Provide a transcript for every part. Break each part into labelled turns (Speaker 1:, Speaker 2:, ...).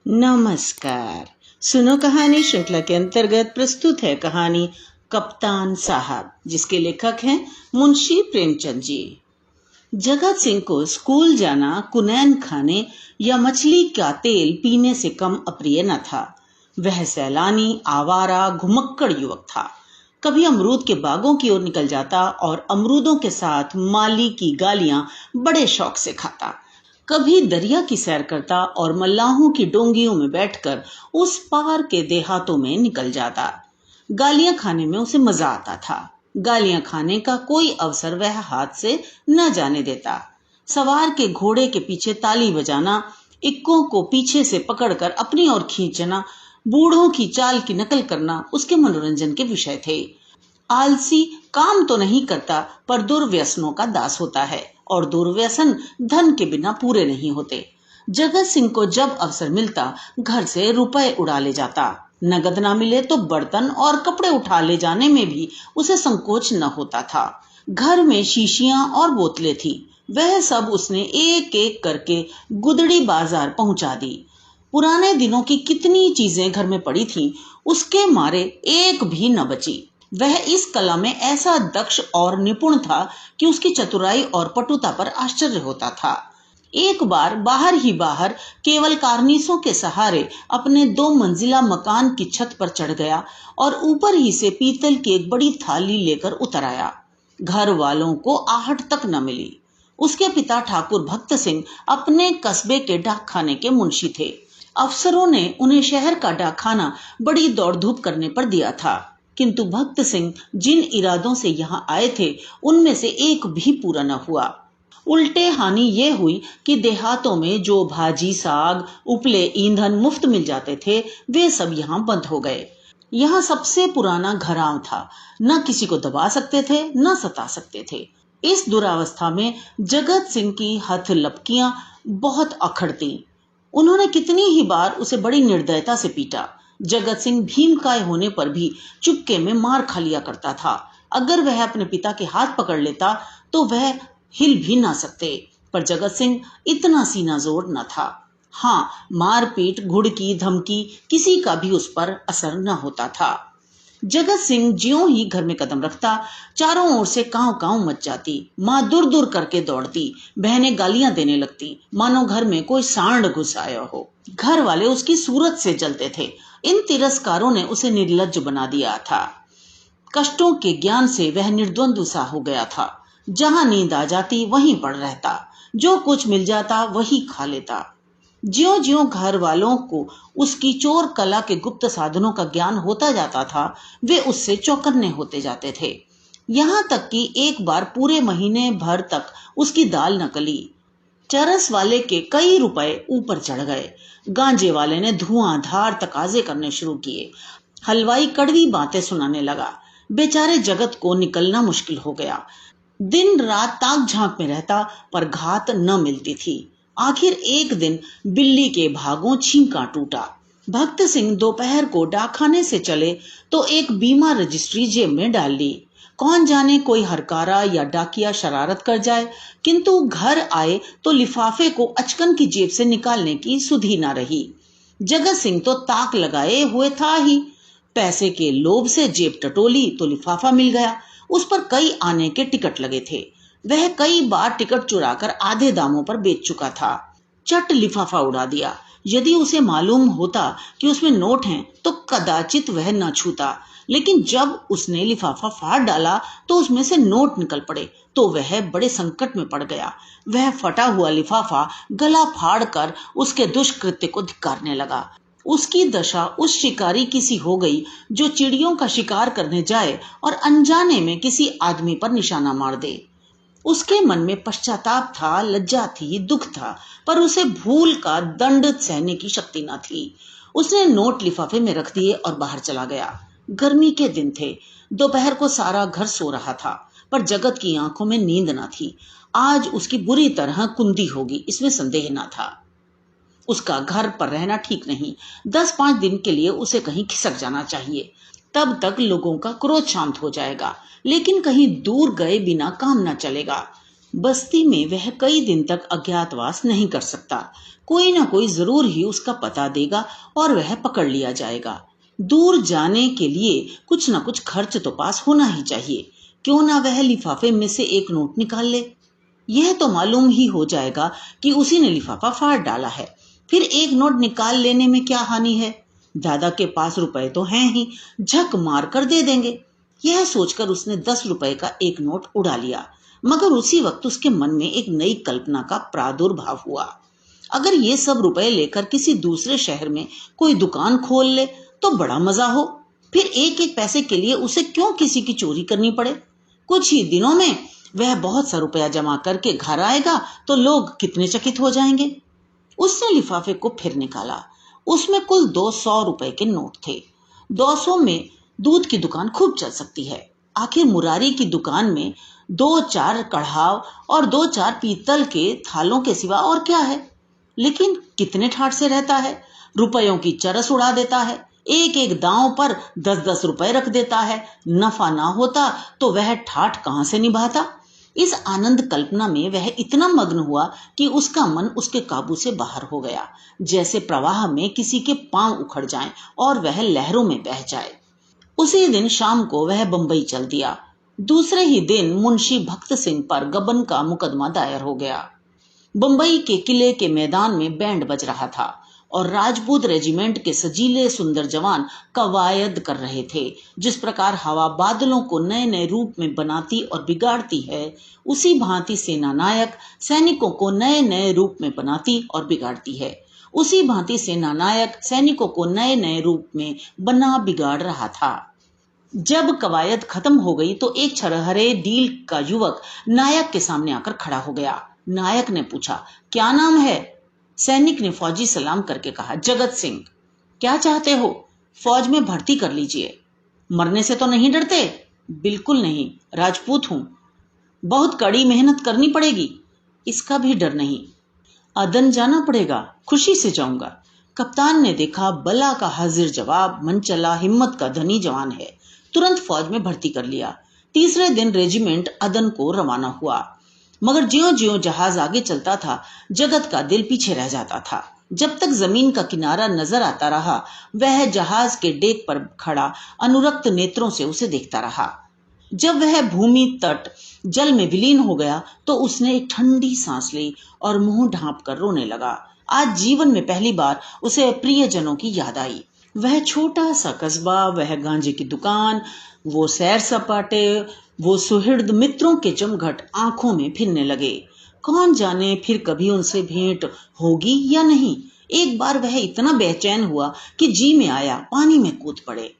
Speaker 1: नमस्कार। सुनो कहानी श्रृंखला के अंतर्गत प्रस्तुत है कहानी कप्तान साहब, जिसके लेखक हैं मुंशी प्रेमचंद जी। जगत सिंह को स्कूल जाना कुनैन खाने या मछली का तेल पीने से कम अप्रिय न था। वह सैलानी, आवारा, घुमक्कड़ युवक था। कभी अमरूद के बागों की ओर निकल जाता और अमरूदों के साथ माली की गालियां बड़े शौक से खाता। कभी दरिया की सैर करता और मल्लाहों की डोंगियों में बैठकर उस पार के देहातों में निकल जाता। गालियां खाने में उसे मजा आता था। गालियां खाने का कोई अवसर वह हाथ से न जाने देता। सवार के घोड़े के पीछे ताली बजाना, इक्कों को पीछे से पकड़कर अपनी ओर खींचना, बूढ़ों की चाल की नकल करना उसके मनोरंजन के विषय थे। आलसी काम तो नहीं करता, पर दुर्व्यसनों का दास होता है, और दुर्व्यसन धन के बिना पूरे नहीं होते। जगत सिंह को जब अवसर मिलता घर से रुपए उड़ा ले जाता। नगद ना मिले तो बर्तन और कपड़े उठा ले जाने में भी उसे संकोच न होता था। घर में शीशियां और बोतलें थी, वह सब उसने एक एक करके गुदड़ी बाजार पहुंचा दी। पुराने दिनों की कितनी चीजें घर में पड़ी थीं, उसके मारे एक भी न बची। वह इस कला में ऐसा दक्ष और निपुण था कि उसकी चतुराई और पटुता पर आश्चर्य होता था। एक बार बाहर ही बाहर केवल कार्निसों के सहारे अपने 2 मंजिला मकान की छत पर चढ़ गया और ऊपर ही से पीतल की एक बड़ी थाली लेकर उतर आया। घर वालों को आहट तक न मिली। उसके पिता ठाकुर भक्त सिंह अपने कस्बे के डाकखाने के मुंशी थे। अफसरों ने उन्हें शहर का डाकखाना बड़ी दौड़ धूप करने पर दिया था, किंतु भक्त सिंह जिन इरादों से यहाँ आए थे उनमें से एक भी पूरा न हुआ। उल्टे हानि ये हुई कि देहातों में जो भाजी, साग, उपले, ईंधन मुफ्त मिल जाते थे, वे सब यहाँ बंद हो गए। यहाँ सबसे पुराना घराव था, न किसी को दबा सकते थे न सता सकते थे। इस दुरावस्था में जगत सिंह की हथ लपकियां बहुत अखड़ती। उन्होंने कितनी ही बार उसे बड़ी निर्दयता से पीटा। जगत सिंह भीमकाय होने पर भी चुपके में मार खा लिया करता था। अगर वह अपने पिता के हाथ पकड़ लेता तो वह हिल भी ना सकते, पर जगत सिंह इतना सीना जोर न था। हाँ, मारपीट, घुड़की, धमकी किसी का भी उस पर असर न होता था। जगत सिंह ज्यों ही घर में कदम रखता, चारों ओर से कांव कांव मच जाती। माँ दूर दूर करके दौड़ती, बहनें गालियां देने लगती, मानो घर में कोई सांड घुस आया हो। घर वाले उसकी सूरत से जलते थे। इन तिरस्कारों ने उसे निर्लज्ज बना दिया था। कष्टों के ज्ञान से वह निर्द्वंद सा हो गया था। जहां नींद आ जाती वहीं पड़ रहता, जो कुछ मिल जाता वही खा लेता। ज्यों ज्यों घर वालों को उसकी चोर कला के गुप्त साधनों का ज्ञान होता जाता था, वे उससे चौकन्ने होते जाते थे। यहाँ तक कि एक बार पूरे महीने भर तक उसकी दाल न गली। चरस वाले के कई रुपए ऊपर चढ़ गए। गांजे वाले ने धुआंधार तकाजे करने शुरू किए। हलवाई कड़वी बातें सुनाने लगा। बेचारे जगत को निकलना मुश्किल हो गया। दिन रात ताक झांक में रहता, पर घात न मिलती थी। आखिर एक दिन बिल्ली के भागों छींका टूटा। भक्त सिंह दोपहर को डाकखाने से चले तो एक बीमा रजिस्ट्री जेब में डाल ली। कौन जाने कोई हरकारा या डाकिया शरारत कर जाए, किंतु घर आए तो लिफाफे को अचकन की जेब से निकालने की सुधि ना रही। जगत सिंह तो ताक लगाए हुए था ही। पैसे के लोभ से जेब टटोली तो लिफाफा मिल गया। उस पर कई आने के टिकट लगे थे। वह कई बार टिकट चुराकर आधे दामों पर बेच चुका था। चट लिफाफा उड़ा दिया। यदि उसे मालूम होता कि उसमें नोट हैं तो कदाचित वह न छूता, लेकिन जब उसने लिफाफा फाड़ डाला तो उसमें से नोट निकल पड़े, तो वह बड़े संकट में पड़ गया। वह फटा हुआ लिफाफा गला फाड़ कर उसके दुष्कृत्य को धिक्कारने लगा। उसकी दशा उस शिकारी की सी हो गई जो चिड़ियों का शिकार करने जाए और अनजाने में किसी आदमी पर निशाना मार दे। उसके मन में पश्चाताप था, लज्जा थी, दुख था, पर उसे भूल का दंड सहने की शक्ति न थी। उसने नोट लिफाफे में रख दिए और बाहर चला गया। गर्मी के दिन थे। दोपहर को सारा घर सो रहा था, पर जगत की आंखों में नींद न थी। आज उसकी बुरी तरह कुंदी होगी, इसमें संदेह न था। उसका घर पर रहना ठीक नहीं। 10-5 दिन के लिए उसे कहीं खिसक जाना चाहिए, तब तक लोगों का क्रोध शांत हो जाएगा। लेकिन कहीं दूर गए बिना काम न चलेगा। बस्ती में वह कई दिन तक अज्ञातवास नहीं कर सकता। कोई ना कोई जरूर ही उसका पता देगा और वह पकड़ लिया जाएगा। दूर जाने के लिए कुछ ना कुछ खर्च तो पास होना ही चाहिए। क्यों ना वह लिफाफे में से एक नोट निकाल ले। यह तो मालूम ही हो जाएगा कि उसी ने लिफाफा फाड़ डाला है। फिर एक नोट निकाल लेने में क्या हानि है। दादा के पास रुपए तो हैं ही, झक मार कर दे देंगे। यह सोचकर उसने 10 रुपए का एक नोट उड़ा लिया। मगर उसी वक्त उसके मन में एक नई कल्पना का प्रादुर्भाव हुआ। अगर ये सब रुपए लेकर किसी दूसरे शहर में कोई दुकान खोल ले तो बड़ा मजा हो। फिर एक एक पैसे के लिए उसे क्यों किसी की चोरी करनी पड़े। कुछ ही दिनों में वह बहुत सा रुपया जमा करके घर आएगा तो लोग कितने चकित हो जाएंगे। उसने लिफाफे को फिर निकाला। उसमें कुल 200 रुपए के नोट थे। 200 में दूध की दुकान खूब चल सकती है। आखिर मुरारी की दुकान में 2-4 कढ़ाव और 2-4 पीतल के थालों के सिवा और क्या है। लेकिन कितने ठाठ से रहता है। रुपयों की चरस उड़ा देता है। एक एक दांव पर 10-10 रुपए रख देता है। नफा ना होता तो वह ठाठ कहां से निभाता। इस आनंद कल्पना में वह इतना मग्न हुआ कि उसका मन उसके काबू से बाहर हो गया। जैसे प्रवाह में किसी के पांव उखड़ जाएं और वह लहरों में बह जाए। उसी दिन शाम को वह बंबई चल दिया। दूसरे ही दिन मुंशी भक्त सिंह पर गबन का मुकदमा दायर हो गया। बंबई के किले के मैदान में बैंड बज रहा था और राजपूत रेजिमेंट के सजीले सुंदर जवान कवायद कर रहे थे। जिस प्रकार हवा बादलों को नए नए रूप में बनाती और बिगाड़ती है, उसी भांति सेना नायक सैनिकों को नए नए रूप में बनाती और बिगाड़ती है। उसी भांति सेना नायक सैनिकों को नए नए रूप में बना बिगाड़ रहा था। जब कवायद खत्म हो गई तो एक छरहरे डील का युवक नायक के सामने आकर खड़ा हो गया। नायक ने पूछा, क्या नाम है। सैनिक ने फौजी सलाम करके कहा, जगत सिंह। क्या चाहते हो। फौज में भर्ती कर लीजिए। मरने से तो नहीं डरते। बिल्कुल नहीं, राजपूत हूं। बहुत कड़ी मेहनत करनी पड़ेगी। इसका भी डर नहीं। अदन जाना पड़ेगा। खुशी से जाऊंगा। कप्तान ने देखा बला का हाजिर जवाब, मन चला हिम्मत का धनी जवान है। तुरंत फौज में भर्ती कर लिया। तीसरे दिन रेजिमेंट अदन को रवाना हुआ। मगर ज्यों ज्यों जहाज आगे चलता था, जगत का दिल पीछे रह जाता था। जब तक जमीन का किनारा नजर आता रहा, वह जहाज के डेक पर खड़ा अनुरक्त नेत्रों से उसे देखता रहा। जब वह भूमि तट जल में विलीन हो गया तो उसने एक ठंडी सांस ली और मुंह ढांप कर रोने लगा। आज जीवन में पहली बार उसे प्रियजनों की याद आई। वह छोटा सा कस्बा, वह गांजे की दुकान, वो सैर सपाटे, वो सुहृद मित्रों के जमघट आंखों में फिरने लगे। कौन जाने फिर कभी उनसे भेंट होगी या नहीं। एक बार वह इतना बेचैन हुआ कि जी में आया पानी में कूद पड़े।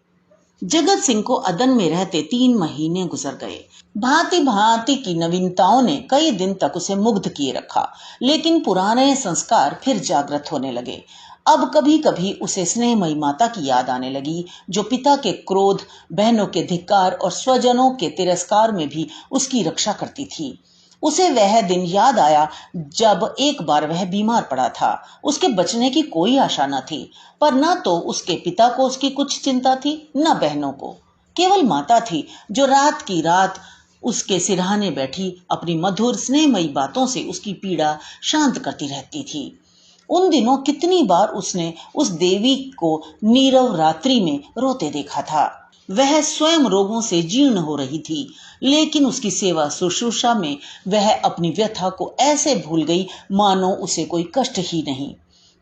Speaker 1: जगत सिंह को अदन में रहते 3 महीने गुजर गए। भांति भांति की नवीनताओं ने कई दिन तक उसे मुग्ध किए रखा, लेकिन पुराने संस्कार फिर जागृत होने लगे। अब कभी कभी उसे स्नेहमयी माता की याद आने लगी, जो पिता के क्रोध, बहनों के धिक्कार और स्वजनों के तिरस्कार में भी उसकी रक्षा करती थी। उसे वह दिन याद आया जब एक बार वह बीमार पड़ा था। उसके बचने की कोई आशा न थी, पर न तो उसके पिता को उसकी कुछ चिंता थी, न बहनों को। केवल माता थी जो रात की रात उसके सिरहाने बैठी अपनी मधुर स्नेहमयी बातों से उसकी पीड़ा शांत करती रहती थी। उन दिनों कितनी बार उसने उस देवी को नीरव रात्रि में रोते देखा था। वह स्वयं रोगों से जीर्ण हो रही थी, लेकिन उसकी सेवा शुश्रूषा में वह अपनी व्यथा को ऐसे भूल गई मानो उसे कोई कष्ट ही नहीं।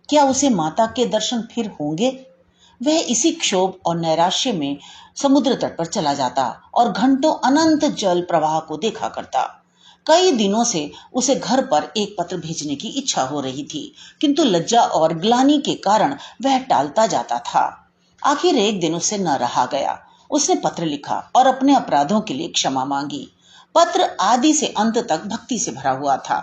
Speaker 1: क्या उसे माता के दर्शन फिर होंगे। वह इसी क्षोभ और नैराश्य में समुद्र तट पर चला जाता और घंटों अनंत जल प्रवाह को देखा करता। कई दिनों से उसे घर पर एक पत्र भेजने की इच्छा हो रही थी, किंतु लज्जा और ग्लानि के कारण वह टालता जाता था। आखिर एक दिन उसे न रहा गया। उसने पत्र लिखा और अपने अपराधों के लिए क्षमा मांगी। पत्र आदि से अंत तक भक्ति से भरा हुआ था।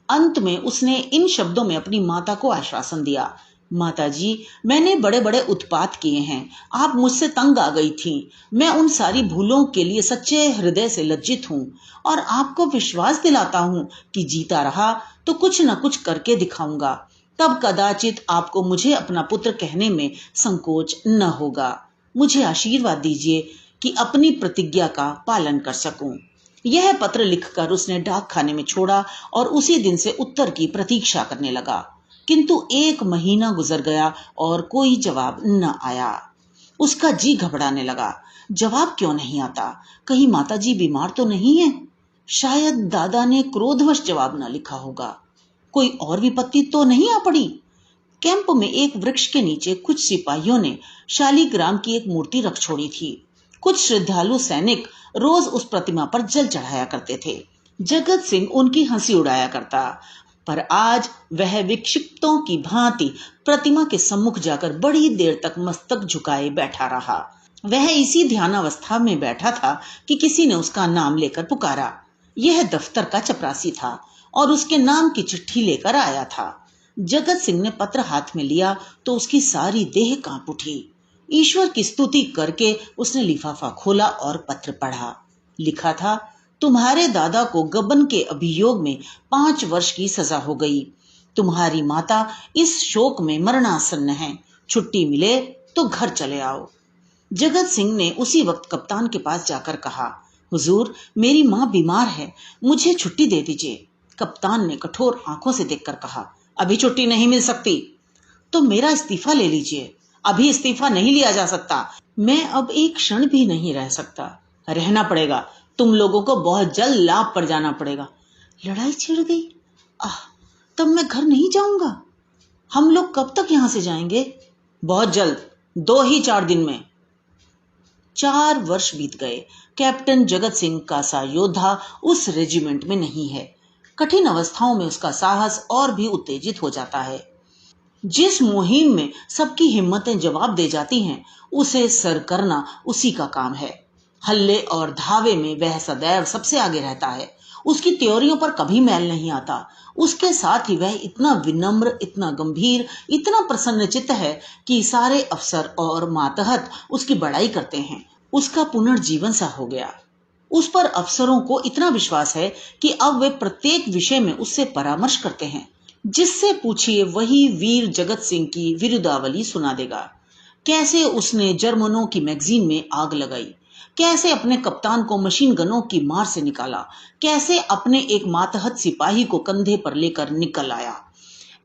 Speaker 1: अंत में उसने इन शब्दों में अपनी माता को आश्वासन दिया, माता जी, मैंने बड़े बड़े उत्पात किए हैं। आप मुझसे तंग आ गई थी। मैं उन सारी भूलों के लिए सच्चे हृदय से लज्जित हूँ और आपको विश्वास दिलाता हूँ कि जीता रहा तो कुछ न कुछ करके दिखाऊंगा। तब कदाचित आपको मुझे अपना पुत्र कहने में संकोच न होगा। मुझे आशीर्वाद दीजिए कि अपनी प्रतिज्ञा का पालन कर सकूं। यह पत्र लिखकर उसने डाक खाने में छोड़ा और उसी दिन से उत्तर की प्रतीक्षा करने लगा। किंतु 1 महीना गुजर गया और कोई जवाब न आया। उसका जी घबराने लगा। जवाब क्यों नहीं आता? कहीं माताजी बीमार तो नहीं है? शायद दादा ने क्रोधवश जवाब न लिखा होगा। कोई और विपत्ति तो नहीं आ पड़ी? कैंप में एक वृक्ष के नीचे कुछ सिपाहियों ने शालिग्राम की एक मूर्ति रख छोड़ी थी। कुछ श्रद्धालु सैनिक रोज उस प्रतिमा पर जल चढ़ाया करते थे। जगत सिंह उनकी हंसी उड़ाया करता, पर आज वह विक्षिप्तों की भांति प्रतिमा के सम्मुख जाकर बड़ी देर तक मस्तक झुकाए बैठा रहा। वह इसी ध्यानावस्था में बैठा था कि किसी ने उसका नाम लेकर पुकारा। यह दफ्तर का चपरासी था और उसके नाम की चिट्ठी लेकर आया था। जगत सिंह ने पत्र हाथ में लिया तो उसकी सारी देह कांप उठी। ईश्वर की स्तुति करके उसने लिफाफा खोला और पत्र पढ़ा। लिखा था, तुम्हारे दादा को गबन के अभियोग में 5 वर्ष की सजा हो गई। तुम्हारी माता इस शोक में मरणासन्न है। छुट्टी मिले तो घर चले आओ। जगत सिंह ने उसी वक्त कप्तान के पास जाकर कहा, हुजूर, मेरी माँ बीमार है, मुझे छुट्टी दे दीजिए। कप्तान ने कठोर आंखों से देखकर कहा, अभी छुट्टी नहीं मिल सकती। तो मेरा इस्तीफा ले लीजिए। अभी इस्तीफा नहीं लिया जा सकता। मैं अब एक क्षण भी नहीं रह सकता। रहना पड़ेगा। तुम लोगों को बहुत जल्द लाभ पर जाना पड़ेगा। लड़ाई छिड़ गई? तब मैं घर नहीं जाऊंगा। हम लोग कब तक यहां से जाएंगे? बहुत जल्द, 2 ही 4 दिन में। 4 वर्ष बीत गए। कैप्टन जगत सिंह का सा योद्धा उस रेजिमेंट में नहीं है। कठिन अवस्थाओं में उसका साहस और भी उत्तेजित हो जाता है। जिस मुहिम में सबकी हिम्मतें जवाब दे जाती हैं, उसे सर करना उसी का काम है। हल्ले और धावे में वह सदैव सबसे आगे रहता है। उसकी त्योरियों पर कभी मैल नहीं आता। उसके साथ ही वह इतना विनम्र, इतना गंभीर, इतना प्रसन्नचित्त है कि सारे अफसर और मातहत उसकी बड़ाई करते हैं। उसका पुनर्जीवन सा हो गया। उस पर अफसरों को इतना विश्वास है कि अब वे प्रत्येक विषय में उससे परामर्श करते हैं। जिससे पूछिए वही वीर जगत सिंह की विरुदावली सुना देगा। कैसे उसने जर्मनों की मैगजीन में आग लगाई, कैसे अपने कप्तान को मशीन गनों की मार से निकाला, कैसे अपने एक मातहत सिपाही को कंधे पर लेकर निकल आया।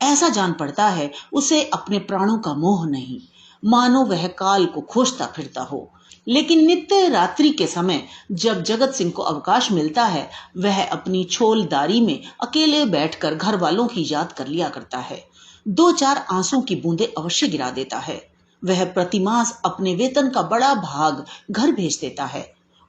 Speaker 1: ऐसा जान पड़ता है उसे अपने प्राणों का मोह नहीं, मानो वह काल को खोजता फिरता हो। लेकिन नित्य रात्रि के समय जब जगत सिंह को अवकाश मिलता है, वह अपनी छोलदारी में अकेले बैठकर घर वालों की याद कर लिया करता है। 2-4 आंसू की बूंदें अवश्य गिरा देता है। वह प्रतिमास अपने वेतन का बड़ा भाग घर भेज देता है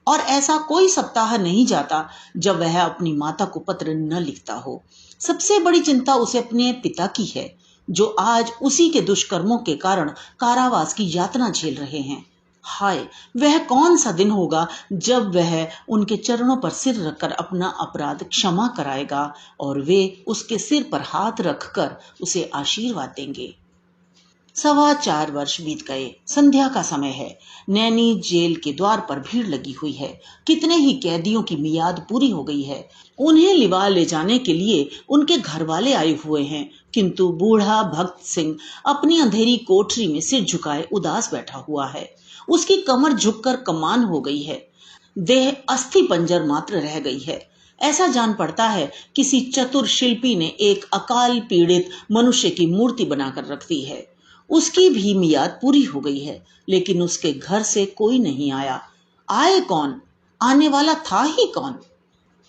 Speaker 1: और ऐसा कोई सप्ताह नहीं जाता जब वह अपनी माता को पत्र न लिखता हो। सबसे बड़ी चिंता उसे अपने पिता की है, जो आज उसी के दुष्कर्मों के कारण कारावास की यातना झेल रहे हैं। हाय, वह कौन सा दिन होगा जब वह उनके चरणों पर सिर रखकर अपना अपराध क्षमा कराएगा और वे उसके सिर पर हाथ रखकर उसे आशीर्वाद देंगे। 4.25 वर्ष बीत गए। संध्या का समय है। नैनी जेल के द्वार पर भीड़ लगी हुई है। कितने ही कैदियों की मियाद पूरी हो गई है। उन्हें लिवा ले जाने के लिए उनके घर वाले आए हुए हैं, किंतु बूढ़ा भक्त सिंह अपनी अंधेरी कोठरी में सिर झुकाए उदास बैठा हुआ है। उसकी कमर झुककर कमान हो गई है। देह अस्थि पंजर मात्र रह गई है। ऐसा जान पड़ता है किसी चतुर शिल्पी ने एक अकाल पीड़ित मनुष्य की मूर्ति बनाकर रख दी है। उसकी भी मियाद पूरी हो गई है, लेकिन उसके घर से कोई नहीं आया। आए कौन? आने वाला था ही कौन?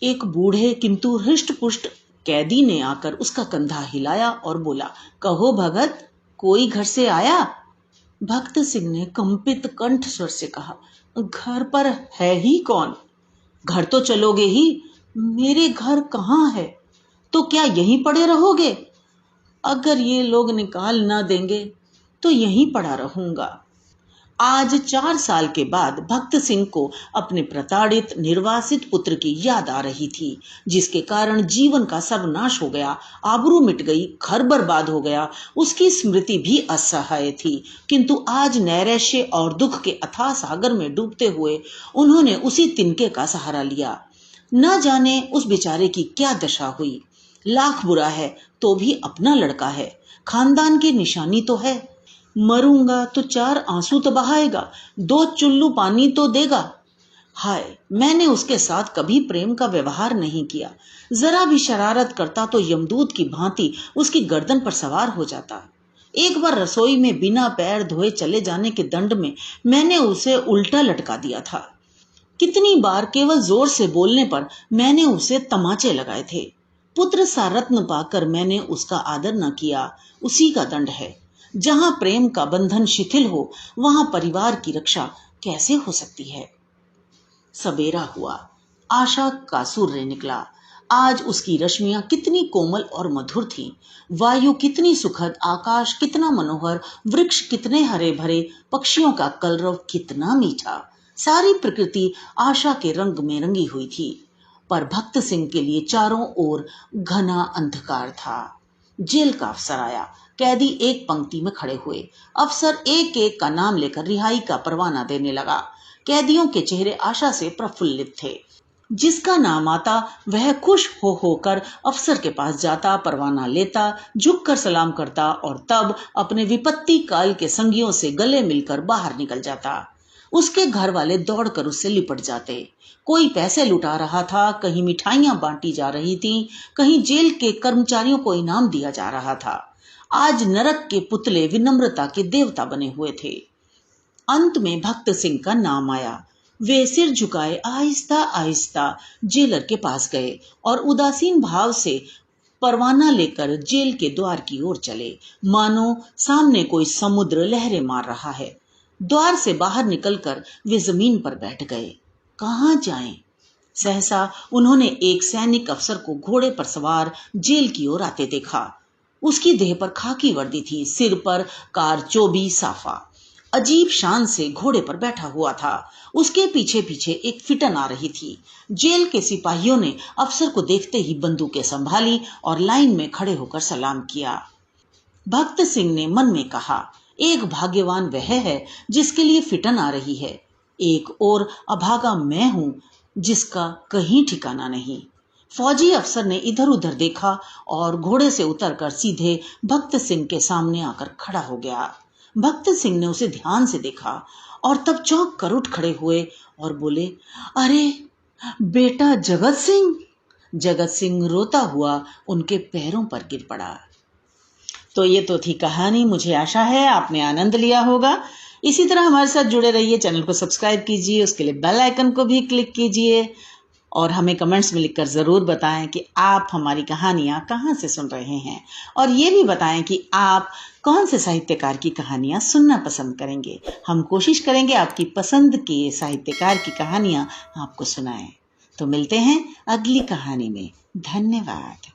Speaker 1: एक बूढ़े किंतु हृष्ट पुष्ट कैदी ने आकर उसका कंधा हिलाया और बोला, कहो भगत, कोई घर से आया? भक्त सिंह ने कंपित कंठ स्वर से कहा, घर पर है ही कौन? घर तो चलोगे ही। मेरे घर कहाँ है? तो क्या यहीं पड़े रहोगे? अगर ये लोग निकाल ना देंगे तो यहीं पड़ा रहूंगा। आज 4 साल के बाद भक्त सिंह को अपने प्रताड़ित निर्वासित पुत्र की याद आ रही थी, जिसके कारण जीवन का सर्वनाश हो गया, आबरू मिट गई, घर बर्बाद हो गया। उसकी स्मृति भी असहाय थी, किंतु आज नैराश्य और दुख के अथाह सागर में डूबते हुए उन्होंने उसी तिनके का सहारा लिया। न जाने उस बेचारे की क्या दशा हुई। लाख बुरा है तो भी अपना लड़का है, खानदान की निशानी तो है। मरूंगा तो 4 आंसू तो बहाएगा, 2 चुल्लू पानी तो देगा। हाय, मैंने उसके साथ कभी प्रेम का व्यवहार नहीं किया। जरा भी शरारत करता तो यमदूत की भांति उसकी गर्दन पर सवार हो जाता। एक बार रसोई में बिना पैर धोए चले जाने के दंड में मैंने उसे उल्टा लटका दिया था। कितनी बार केवल जोर से बोलने पर मैंने उसे तमाचे लगाए थे। पुत्र सा रत्न पाकर मैंने उसका आदर न किया, उसी का दंड है। जहां प्रेम का बंधन शिथिल हो, वहां परिवार की रक्षा कैसे हो सकती है। सवेरा हुआ, आशा का सूर्य निकला। आज उसकी रश्मियां कितनी कोमल और मधुर थीं। वायु कितनी सुखद, आकाश कितना मनोहर, वृक्ष कितने हरे भरे, पक्षियों का कलरव कितना मीठा। सारी प्रकृति आशा के रंग में रंगी हुई थी। पर भक्त सिंह के लिए चारों ओर घना अंधकार था। जेल का अफसर आया। कैदी एक पंक्ति में खड़े हुए। अफसर एक एक का नाम लेकर रिहाई का परवाना देने लगा। कैदियों के चेहरे आशा से प्रफुल्लित थे। जिसका नाम आता वह खुश हो होकर अफसर के पास जाता, परवाना लेता, झुककर सलाम करता और तब अपने विपत्ति काल के संगियों से गले मिलकर बाहर निकल जाता। उसके घर वाले दौड़कर उससे लिपट जाते। कोई पैसे लुटा रहा था, कहीं मिठाइयां बांटी जा रही थीं, कहीं जेल के कर्मचारियों को इनाम दिया जा रहा था। आज नरक के पुतले विनम्रता के देवता बने हुए थे। अंत में भक्त सिंह का नाम आया। वे सिर झुकाए आहिस्ता आहिस्ता जेलर के पास गए और उदासीन भाव से परवाना लेकर जेल के द्वार की ओर चले, मानो सामने कोई समुद्र लहरें मार रहा है। द्वार से बाहर निकलकर वे जमीन पर बैठ गए। कहाँ जाएं? सहसा उन्होंने एक सैनिक अफसर को घोड़े पर सवार जेल की ओर आते देखा। उसकी देह पर खाकी वर्दी थी, सिर पर कारचोबी साफा। अजीब शान से घोड़े पर बैठा हुआ था। उसके पीछे पीछे एक फिटन आ रही थी। जेल के सिपाहियों ने अफसर को देखते ही बंदूकें संभाली और लाइन में खड़े होकर सलाम किया। भक्त सिंह ने मन में कहा, एक भाग्यवान वह है जिसके लिए फिटन आ रही है, एक और अभागा मैं हूं जिसका कहीं ठिकाना नहीं। फौजी अफसर ने इधर उधर देखा और घोड़े से उतरकर सीधे भक्त सिंह के सामने आकर खड़ा हो गया। भक्त सिंह ने उसे ध्यान से देखा और तब चौंक कर उठ खड़े हुए और बोले, अरे बेटा जगत सिंह। जगत सिंह रोता हुआ उनके पैरों पर गिर पड़ा। तो ये तो थी कहानी। मुझे आशा है आपने आनंद लिया होगा। इसी तरह हमारे साथ जुड़े रहिए, चैनल को सब्सक्राइब कीजिए, उसके लिए बेल आइकन को भी क्लिक कीजिए और हमें कमेंट्स में लिखकर ज़रूर बताएं कि आप हमारी कहानियाँ कहाँ से सुन रहे हैं, और ये भी बताएं कि आप कौन से साहित्यकार की कहानियाँ सुनना पसंद करेंगे। हम कोशिश करेंगे आपकी पसंद के साहित्यकार की कहानियाँ आपको सुनाएं। तो मिलते हैं अगली कहानी में। धन्यवाद।